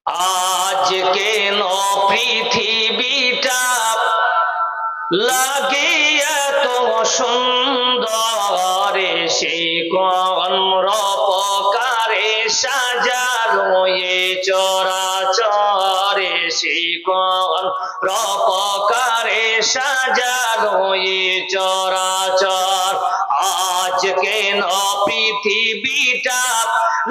আজ কেন পৃথিবীটা লাগে এত সুন্দর, সে কোন রূপকারে সাজালো এ চরাচর, সে কোন রূপকারে সাজালো এ চরাচর। আজ কেন পৃথিবীটা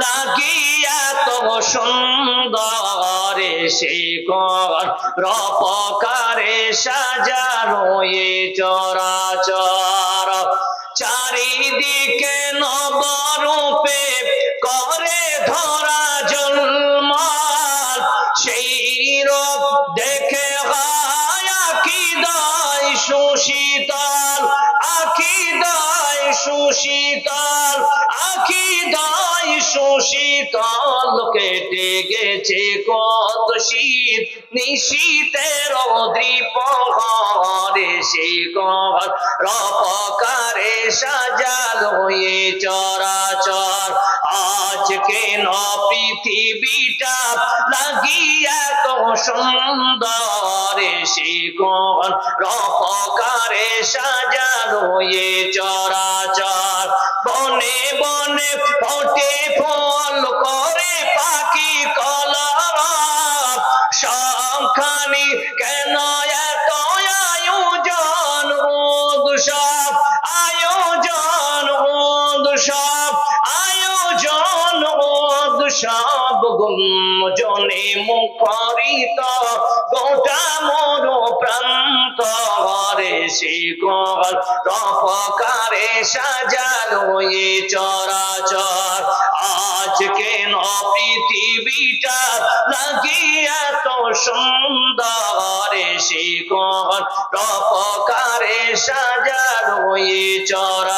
লাগিয়া তো সুন্দর, সে কোন রূপকারে সাজানো এ চরাচর। চারিদিকে নবরূপে করে ধরা জন্মাল, সেই রূপ দেখে হয় আকিদায় সুশীতল, আকিদায় সুশীতল, আকিদায় সুশীতল। কেটে গেছে কত শীত নিশীতের দ্বিপ্রহরে, সে কোন রূপকারে সাজালো এ চরাচর। আজ কেন পৃথিবীটা লাগিয়া তো সুন্দর, সে কোন রূপকারে সাজালো এ চরাচর। বনে বনে ফোটে ফল করে পাখি কলরব, সবখানি কেন এত আয়োজন উৎসব, আয়োজন উৎসব, আয়োজন উৎসব। গুঞ্জনে মুখরিত গোটা মোর প্রান্তরে, সে কোন রূপকারে সাজালো এ চরাচর। আজ কেন পৃথিবীটা লাগিয়া তো সুন্দর, সে কোন রূপকারে সাজালো এ চরাচর।